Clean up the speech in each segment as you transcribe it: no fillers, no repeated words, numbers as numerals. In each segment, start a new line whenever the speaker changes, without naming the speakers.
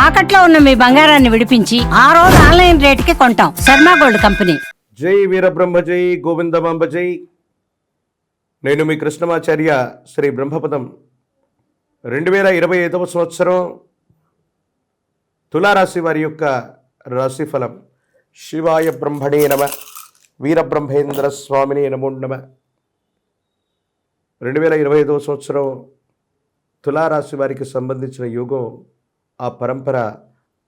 తాకట్లో ఉన్న మీ బంగారాన్ని విడిపించి ఆ రోజు ఆన్లైన్ రేటుకి కొంటాం. Sharma gold company.
జై వీరబ్రహ్మ జై గోవిందమాంబ జై. నేను మీ కృష్ణమాచార్య. శ్రీ బ్రహ్మపదం 2025 సంవత్సరం తులారాశి వారి యొక్క రాశిఫలం. శివాయ బ్రహ్మణే నమ, వీరబ్రహ్మేంద్ర స్వామిని నమో నమ. 2025 సంవత్సరం తులారాశి వారికి సంబంధించిన యోగం, ఆ పరంపర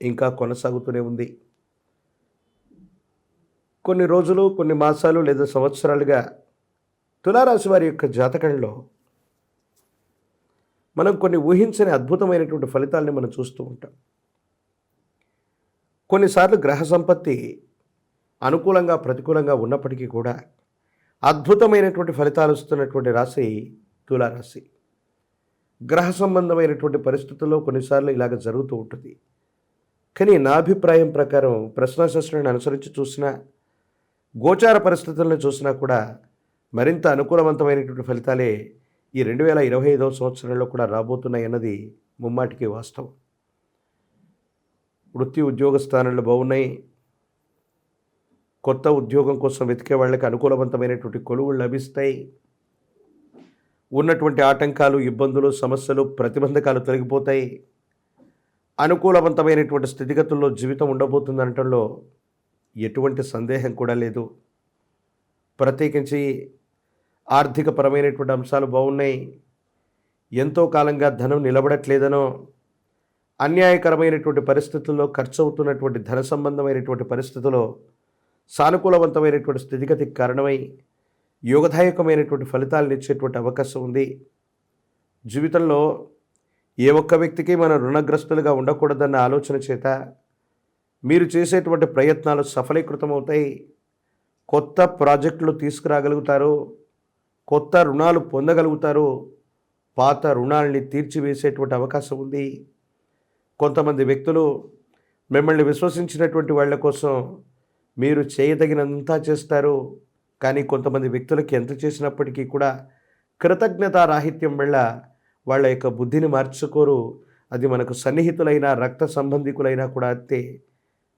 ఇంకా కొనసాగుతూనే ఉంది. కొన్ని రోజులు, కొన్ని మాసాలు లేదా సంవత్సరాలుగా తులారాశి వారి యొక్క జాతకంలో మనం కొన్ని ఊహించని అద్భుతమైనటువంటి ఫలితాలని మనం చూస్తూ ఉంటాం. కొన్నిసార్లు గ్రహ సంపత్తి అనుకూలంగా ప్రతికూలంగా ఉన్నప్పటికీ కూడా అద్భుతమైనటువంటి ఫలితాలు వస్తున్నటువంటి రాశి తులారాశి. గ్రహ సంబంధమైనటువంటి పరిస్థితుల్లో కొన్నిసార్లు ఇలాగ జరుగుతూ ఉంటుంది. కానీ నా అభిప్రాయం ప్రకారం ప్రశ్నాశాస్త్రాన్ని అనుసరించి చూసినా, గోచార పరిస్థితులను చూసినా కూడా మరింత అనుకూలవంతమైనటువంటి ఫలితాలే ఈ 2025 సంవత్సరంలో కూడా రాబోతున్నాయి అన్నది ముమ్మాటికి వాస్తవం. వృత్తి ఉద్యోగ స్థానాలు బాగున్నాయి. కొత్త ఉద్యోగం కోసం వెతికే వాళ్ళకి అనుకూలవంతమైనటువంటి కొలువులు లభిస్తాయి. ఉన్నటువంటి ఆటంకాలు, ఇబ్బందులు, సమస్యలు, ప్రతిబంధకాలు తొలగిపోతాయి. అనుకూలవంతమైనటువంటి స్థితిగతుల్లో జీవితం ఉండబోతుందనటంలో ఎటువంటి సందేహం కూడా లేదు. ప్రత్యేకించి ఆర్థికపరమైనటువంటి అంశాలు బాగున్నాయి. ఎంతో కాలంగా ధనం నిలబడట్లేదనో, అన్యాయకరమైనటువంటి పరిస్థితుల్లో ఖర్చు అవుతున్నటువంటి ధన సంబంధమైనటువంటి పరిస్థితుల్లో సానుకూలవంతమైనటువంటి స్థితిగతికి కారణమై యోగదాయకమైనటువంటి ఫలితాలను ఇచ్చేటువంటి అవకాశం ఉంది. జీవితంలో ఏ ఒక్క వ్యక్తికి మనం రుణగ్రస్తులుగా ఉండకూడదన్న ఆలోచన చేత మీరు చేసేటువంటి ప్రయత్నాలు సఫలీకృతమవుతాయి. కొత్త ప్రాజెక్టులు తీసుకురాగలుగుతారు. కొత్త రుణాలు పొందగలుగుతారు. పాత రుణాలని తీర్చివేసేటువంటి అవకాశం ఉంది. కొంతమంది వ్యక్తులు మిమ్మల్ని విశ్వసించినటువంటి వాళ్ళ కోసం మీరు చేయదగినంతా చేస్తారు. కానీ కొంతమంది వ్యక్తులకి ఎంత చేసినప్పటికీ కూడా కృతజ్ఞతారాహిత్యం వల్ల వాళ్ళ యొక్క బుద్ధిని మార్చుకోరు. అది మనకు సన్నిహితులైన రక్త సంబంధికులైనా కూడా అంతే.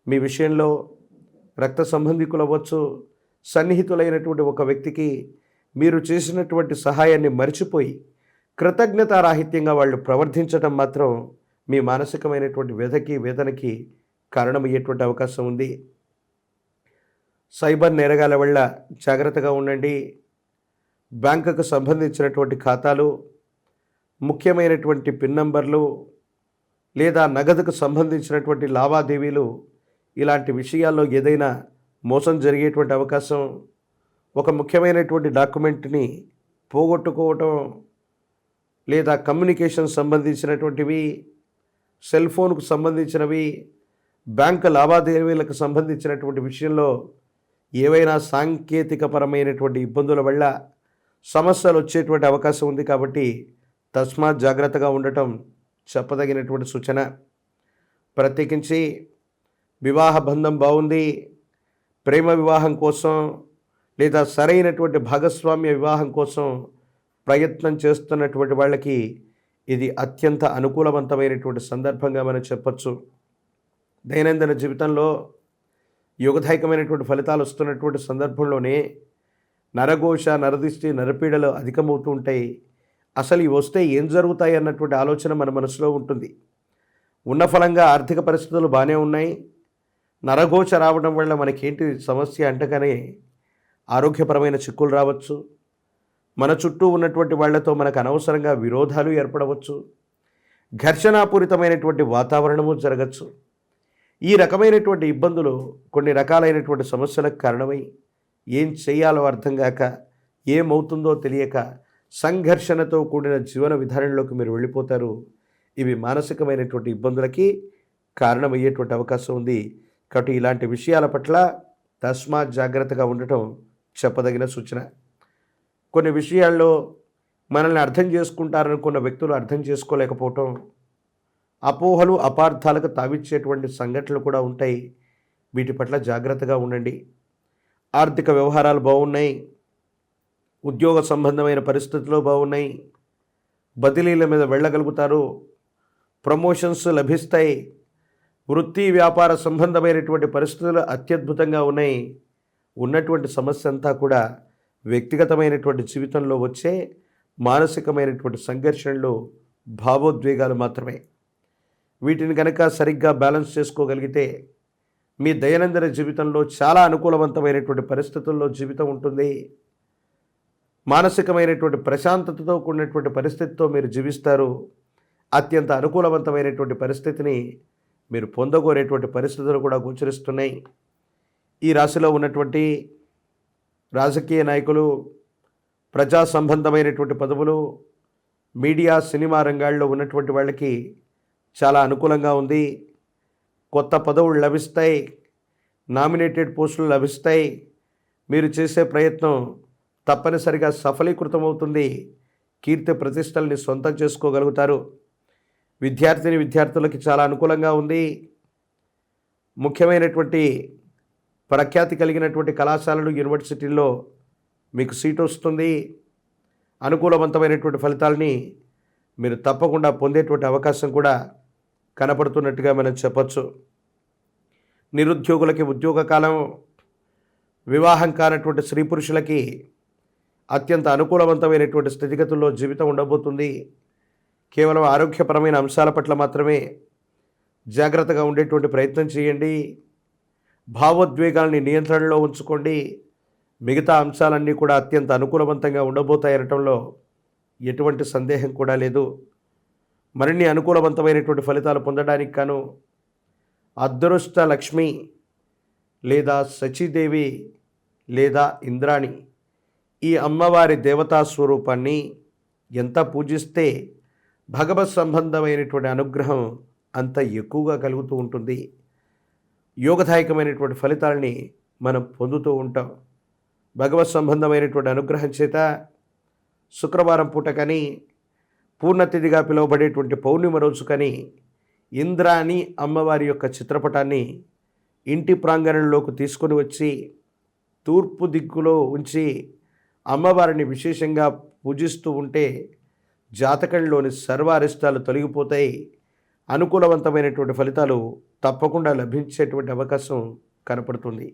మీ విషయంలో రక్త సంబంధికులు అవ్వచ్చు, సన్నిహితులైనటువంటి ఒక వ్యక్తికి మీరు చేసినటువంటి సహాయాన్ని మరిచిపోయి కృతజ్ఞతారాహిత్యంగా వాళ్ళు ప్రవర్తించడం మాత్రం మీ మానసికమైనటువంటి వేదనకి కారణమయ్యేటువంటి అవకాశం ఉంది. సైబర్ నేరగాల వల్ల జాగ్రత్తగా ఉండండి. బ్యాంకుకు సంబంధించినటువంటి ఖాతాలు, ముఖ్యమైనటువంటి పిన్ నంబర్లు లేదా నగదుకు సంబంధించినటువంటి లావాదేవీలు, ఇలాంటి విషయాల్లో ఏదైనా మోసం జరిగేటువంటి అవకాశం, ఒక ముఖ్యమైనటువంటి డాక్యుమెంట్ని పోగొట్టుకోవటం, లేదా కమ్యూనికేషన్ సంబంధించినటువంటివి, సెల్ ఫోన్కు సంబంధించినవి, బ్యాంకు లావాదేవీలకు సంబంధించినటువంటి విషయంలో ఏవైనా సాంకేతికపరమైనటువంటి ఇబ్బందుల వల్ల సమస్యలు వచ్చేటువంటి అవకాశం ఉంది. కాబట్టి తస్మాత్ జాగ్రత్తగా ఉండటం చెప్పదగినటువంటి సూచన. ప్రత్యేకించి వివాహ బంధం బాగుంది, ప్రేమ వివాహం కోసం లేదా సరైనటువంటి భాగస్వామ్య వివాహం కోసం ప్రయత్నం చేస్తున్నటువంటి వాళ్ళకి ఇది అత్యంత అనుకూలవంతమైనటువంటి సందర్భంగా మనం చెప్పచ్చు. దైనందిన జీవితంలో యోగదాయకమైనటువంటి ఫలితాలు వస్తున్నటువంటి సందర్భంలోనే నరఘోష, నరదిష్టి, నరపీడలు అధికమవుతూ ఉంటాయి. అసలు ఇవి వస్తే ఏం జరుగుతాయి అన్నటువంటి ఆలోచన మన మనసులో ఉంటుంది. ఉన్న ఫలంగా ఆర్థిక పరిస్థితులు బాగానే ఉన్నాయి. నరఘోష రావడం వల్ల మనకేంటి సమస్య అంటగానే ఆరోగ్యపరమైన చిక్కులు రావచ్చు. మన చుట్టూ ఉన్నటువంటి వాళ్లతో మనకు అనవసరంగా విరోధాలు ఏర్పడవచ్చు. ఘర్షణాపూరితమైనటువంటి వాతావరణము జరగచ్చు. ఈ రకమైనటువంటి ఇబ్బందులు కొన్ని రకాలైనటువంటి సమస్యలకు కారణమై ఏం చేయాలో అర్థం కాక, ఏమవుతుందో తెలియక సంఘర్షణతో కూడిన జీవన విధానంలోకి మీరు వెళ్ళిపోతారు. ఇవి మానసికమైనటువంటి ఇబ్బందులకి కారణమయ్యేటువంటి అవకాశం ఉంది. కాబట్టి ఇలాంటి విషయాల పట్ల తస్మాత్ జాగ్రత్తగా ఉండటం చెప్పదగిన సూచన. కొన్ని విషయాల్లో మనల్ని అర్థం చేసుకుంటారనుకున్న వ్యక్తులు అర్థం చేసుకోలేకపోవటం, అపోహలు, అపార్థాలకు తావిచ్చేటువంటి సంఘటనలు కూడా ఉంటాయి. వీటి పట్ల జాగ్రత్తగా ఉండండి. ఆర్థిక వ్యవహారాలు బాగున్నాయి. ఉద్యోగ సంబంధమైన పరిస్థితులు బాగున్నాయి. బదిలీల మీద వెళ్ళగలుగుతారు. ప్రమోషన్స్ లభిస్తాయి. వృత్తి వ్యాపార సంబంధమైనటువంటి పరిస్థితులు అత్యద్భుతంగా ఉన్నాయి. ఉన్నటువంటి సమస్య అంతా కూడా వ్యక్తిగతమైనటువంటి జీవితంలో వచ్చే మానసికమైనటువంటి సంఘర్షణలు, భావోద్వేగాలు మాత్రమే. వీటిని కనుక సరిగ్గా బ్యాలెన్స్ చేసుకోగలిగితే మీ దైనందిన జీవితంలో చాలా అనుకూలవంతమైనటువంటి పరిస్థితుల్లో జీవితం ఉంటుంది. మానసికమైనటువంటి ప్రశాంతతతో కూడినటువంటి పరిస్థితితో మీరు జీవిస్తారు. అత్యంత అనుకూలవంతమైనటువంటి పరిస్థితిని మీరు పొందగోరేటువంటి పరిస్థితులు కూడా గోచరిస్తున్నాయి. ఈ రాశిలో ఉన్నటువంటి రాజకీయ నాయకులు, ప్రజా సంబంధమైనటువంటి పదవులు, మీడియా, సినిమా రంగాల్లో ఉన్నటువంటి వాళ్ళకి చాలా అనుకూలంగా ఉంది. కొత్త పదవులు లభిస్తాయి, నామినేటెడ్ పోస్టులు లభిస్తాయి. మీరు చేసే ప్రయత్నం తప్పనిసరిగా సఫలీకృతమవుతుంది. కీర్తి ప్రతిష్టల్ని సొంతం చేసుకోగలుగుతారు. విద్యార్థులకి చాలా అనుకూలంగా ఉంది. ముఖ్యమైనటువంటి ప్రఖ్యాతి కలిగినటువంటి కళాశాలలు, యూనివర్సిటీల్లో మీకు సీటు వస్తుంది. అనుకూలవంతమైనటువంటి ఫలితాలని మీరు తప్పకుండా పొందేటువంటి అవకాశం కూడా కనపడుతున్నట్టుగా మనం చెప్పచ్చు. నిరుద్యోగులకి ఉద్యోగ కాలం, వివాహం కానటువంటి స్త్రీ పురుషులకి అత్యంత అనుకూలవంతమైనటువంటి స్థితిగతుల్లో జీవితం ఉండబోతుంది. కేవలం ఆరోగ్యపరమైన అంశాల పట్ల మాత్రమే జాగ్రత్తగా ఉండేటువంటి ప్రయత్నం చేయండి. భావోద్వేగాల్ని నియంత్రణలో ఉంచుకోండి. మిగతా అంశాలన్నీ కూడా అత్యంత అనుకూలవంతంగా ఉండబోతాయనటంలో ఎటువంటి సందేహం కూడా లేదు. మరిన్ని అనుకూలవంతమైనటువంటి ఫలితాలు పొందడానికి గాను అదృష్ట లక్ష్మి లేదా సచీదేవి లేదా ఇంద్రాణి, ఈ అమ్మవారి దేవతా స్వరూపాన్ని ఎంత పూజిస్తే భగవత్ సంబంధమైనటువంటి అనుగ్రహం అంత ఎక్కువగా కలుగుతూ ఉంటుంది. యోగదాయకమైనటువంటి ఫలితాలని మనం పొందుతూ ఉంటాం. భగవత్ సంబంధమైనటువంటి అనుగ్రహం చేత శుక్రవారం పూట కానీ, పూర్ణతిథిగా పిలువబడేటువంటి పౌర్ణిమ రోజు కానీ ఇంద్రాణి అమ్మవారి యొక్క చిత్రపటాన్ని ఇంటి ప్రాంగణంలోకి తీసుకొని వచ్చి తూర్పు దిక్కులో ఉంచి అమ్మవారిని విశేషంగా పూజిస్తూ ఉంటే జాతకంలోని సర్వ అరిష్టాలు తొలగిపోతాయి. అనుకూలవంతమైనటువంటి ఫలితాలు తప్పకుండా లభించేటువంటి అవకాశం కనపడుతుంది.